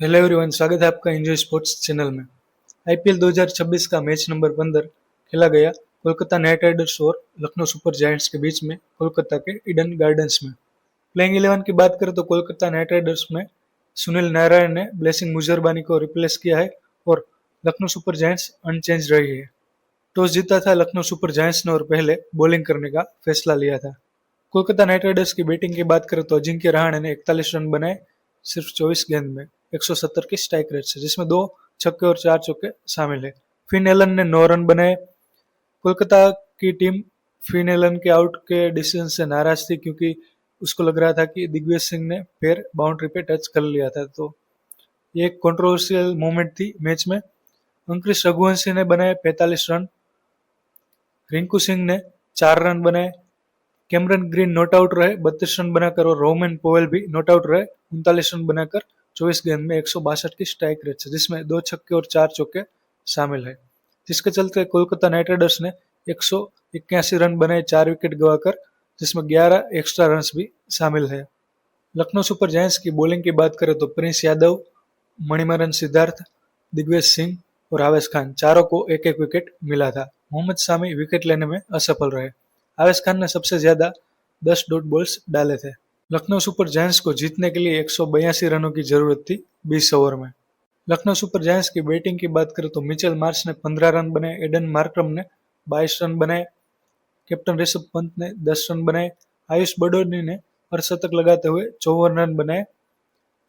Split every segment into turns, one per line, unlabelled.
Hello everyone, स्वागत है आपका एंजॉय स्पोर्ट्स चैनल में। आईपीएल 2026 का मैच नंबर 15 खेला गया कोलकाता नाइट राइडर्स और लखनऊ सुपर जायंट्स के बीच में कोलकाता के ईडन गार्डन्स में। प्लेइंग 11 की बात करें तो कोलकाता नाइट राइडर्स में सुनील नारायण ने ब्लेसिंग मुजरबानी को रिप्लेस किया है और लखनऊ सुपर जायंट्स अनचेंज रही है। टॉस जीता था लखनऊ सुपर जायंट्स ने और पहले बॉलिंग करने का फैसला लिया था। कोलकाता नाइट राइडर्स की बैटिंग की बात करें तो अजिंक्य रहाणे ने 41 रन बनाए सिर्फ 24 गेंद में 170 की स्ट्राइक रेट से, जिसमें 2 छक्के और 4 चौके शामिल है। फिन एलन ने 9 रन बनाए। कोलकाता की टीम फिन एलन के आउट के डिसीजन से नाराज थी क्योंकि उसको लग रहा था कि दिग्विजय सिंह ने फिर बाउंड्री पे टच कर लिया था, तो ये एक कंट्रोवर्शियल मोमेंट थी मैच में। अंकुश रघुवंशी ने बनाए 45 रन। रिंकू सिंह ने 4 रन बनाए। कैमरन ग्रीन नॉट आउट रहे 32 रन बनाकर और रोमन पोवेल भी नॉट आउट रहे 39 रन बनाकर 24 गेंद में 162 की स्ट्राइक रेट से, जिसमें 2 छक्के और 4 चौके शामिल है। जिसके चलते कोलकाता नाइट राइडर्स ने 181 रन बनाए 4 विकेट गंवाकर, जिसमें 11 एक्स्ट्रा रन भी शामिल है। लखनऊ सुपर जायंट्स की बॉलिंग की बात करें तो प्रिंस यादव, मणिमारन सिद्धार्थ, दिग्विजय सिंह और आवेश खान चारों को एक एक विकेट मिला था। मोहम्मद शामी विकेट लेने में असफल रहे। आवेश खान ने सबसे ज्यादा 10 डॉट बॉल्स डाले थे। लखनऊ सुपर जायंट्स को जीतने के लिए 182 रनों की जरूरत थी 20 ओवर में। लखनऊ सुपर जायंट्स की बैटिंग की बात करें तो मिचेल मार्श ने 15 रन बनाए। एडन मार्क्रम ने 22 रन बनाए। कैप्टन ऋषभ पंत ने 10 रन बनाए। आयुष बडोनी ने अर्धशतक लगाते हुए 54 रन बनाए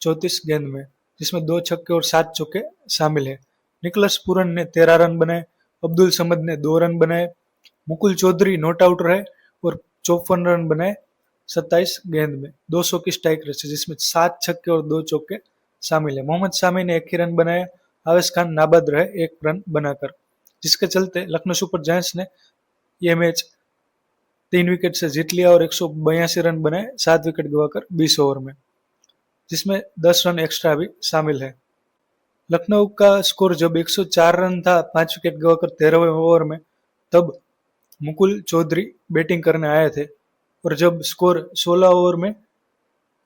34 गेंद में, जिसमें 2 छक्के और 7 चौके शामिल है। निकोलस पूरन ने 13 रन बनाए। अब्दुल समद ने 2 रन बनाए। मुकुल चौधरी नॉट आउट रहे और 54 रन बनाए 27 गेंद में 200 की स्ट्राइक रेट से, जिसमें 7 छक्के और 2 चौके शामिल है। मोहम्मद शामी ने 1 ही रन बनाया। आवेश खान नाबाद रहे 1 रन बनाकर, जिसके चलते लखनऊ सुपर जायंट्स ने यह मैच 3 विकेट से जीत लिया और 182 रन बनाए 7 विकेट गंवाकर 20 ओवर में, जिसमें 10 रन एक्स्ट्रा भी शामिल है। लखनऊ का स्कोर जब 104 रन था 5 विकेट गंवाकर 13वें ओवर में, तब मुकुल चौधरी बैटिंग करने आए थे और जब स्कोर 16 ओवर में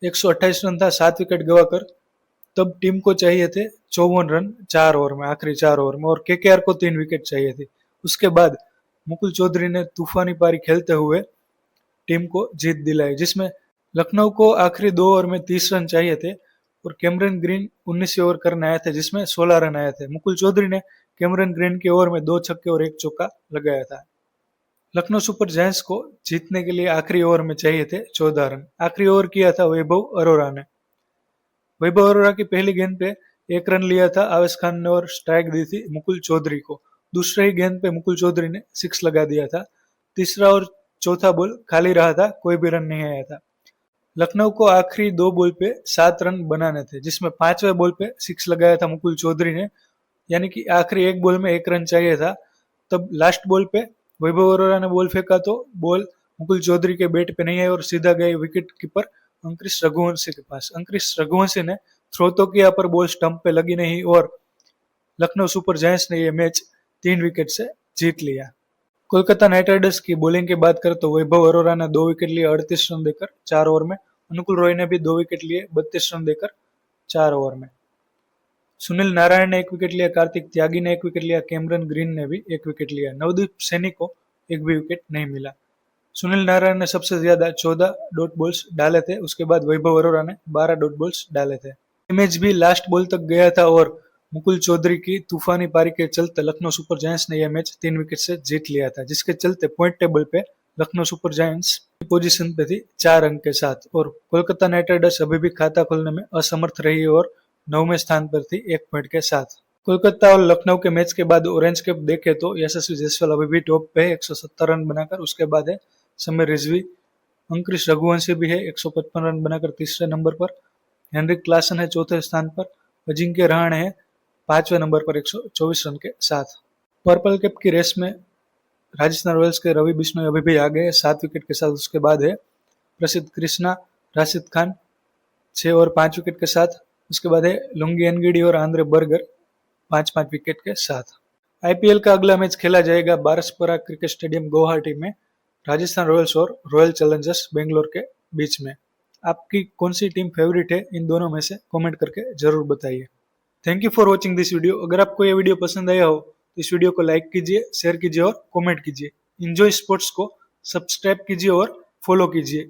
128 रन था 7 विकेट गंवाकर, तब टीम को चाहिए थे 54 रन 4 ओवर में, आखिरी 4 ओवर में, और केकेआर को 3 विकेट चाहिए थी। उसके बाद मुकुल चौधरी ने तूफानी पारी खेलते हुए टीम को जीत दिलाई, जिसमें लखनऊ को आखिरी 2 ओवर में 30 रन चाहिए थे और कैमरन ग्रीन 19 ओवर करने आए थे जिसमें 16 रन आए थे। मुकुल चौधरी ने कैमरन ग्रीन के ओवर में 2 छक्के और 1 चौका लगाया था। लखनऊ सुपर जायंट्स को जीतने के लिए आखिरी ओवर में चाहिए थे 14 रन। आखिरी ओवर किया था वैभव अरोरा ने। वैभव अरोरा की पहली गेंद पे 1 रन लिया था आवेश खान ने और स्ट्राइक दी थी मुकुल चौधरी को। दूसरे ही गेंद पे मुकुल चौधरी ने 6 लगा दिया था। तीसरा और चौथा बॉल खाली रहा था, कोई भी रन नहीं आया था। लखनऊ को आखिरी 2 बॉल पे 7 रन बनाने थे, जिसमें 5वें बॉल पे 6 लगाया था मुकुल चौधरी ने, यानी कि आखिरी 1 बॉल में 1 रन चाहिए था। तब लास्ट बॉल पे वैभव अरोरा ने बॉल फेंका तो बॉल मुकुल चौधरी के बैट पे नहीं आई और सीधा गई विकेट कीपर अंकुश रघुवंशी के पास। अंकुश रघुवंशी ने थ्रो तो किया पर बॉल स्टंप पे लगी नहीं और लखनऊ सुपर जायंट्स ने यह मैच 3 विकेट से जीत लिया। कोलकाता नाइट राइडर्स की बॉलिंग की बात करें तो वैभव अरोरा ने 2 विकेट लिए 38 रन देकर 4 ओवर में। अनुकुल रॉय ने भी 2 विकेट लिए 32 रन देकर 4 ओवर में। सुनील नारायण ने 1 विकेट लिया। कार्तिक त्यागी ने 1 विकेट लिया। कैमरन ग्रीन ने भी 1 विकेट लिया। नवदीप सैनी को 1 भी विकेट नहीं मिला। सुनील नारायण ने सबसे ज्यादा 14 डॉट बॉल्स डाले थे। उसके बाद वैभव अरोरा ने 12 डॉट बॉल्स डाले थे। मैच भी लास्ट बॉल तक गया था और मुकुल चौधरी की तूफानी पारी के चलते लखनऊ सुपर जायंट्स ने यह मैच 3 विकेट से जीत लिया था, जिसके चलते पॉइंट टेबल पे लखनऊ सुपर जायंट्स की पोजीशन पे थी 4 अंक के साथ और कोलकाता नाइट राइडर्स अभी भी खाता खोलने में असमर्थ रही और 9वें स्थान पर थी 1 पॉइंट के साथ। कोलकाता और लखनऊ के मैच के बाद ऑरेंज कैप देखे तो यशस्वी जायसवाल अभी भी टॉप पे है 170 रन बनाकर। उसके बाद है समीर रिजवी। अंकुश रघुवंशी भी है 155 रन बनाकर तीसरे नंबर पर। हेनरिक क्लासन है चौथे स्थान पर। अजिंक्य रहाणे है 5वें नंबर पर 124 रन के साथ। पर्पल कैप की रेस में राजस्थान रॉयल्स के रवि बिश्नोई अभी भी आगे है 7 विकेट के साथ। उसके बाद है प्रसिद्ध कृष्णा, राशिद खान 6 और 5 विकेट के साथ। उसके बाद है लुंगी एनगिडी और आंद्रे बर्गर 5-5 विकेट के साथ। आईपीएल का अगला मैच खेला जाएगा बारसपुरा क्रिकेट स्टेडियम गुवाहाटी में राजस्थान रॉयल्स और रॉयल चैलेंजर्स बेंगलोर के बीच में। आपकी कौन सी टीम फेवरेट है, इन दोनों में से कमेंट करके जरूर बताइए। Thank you for watching this video. अगर आपको ये वीडियो पसंद आया हो तो इस वीडियो को लाइक कीजिए, शेयर कीजिए और कमेंट कीजिए। इंजॉय स्पोर्ट्स को सब्सक्राइब कीजिए और फॉलो कीजिए।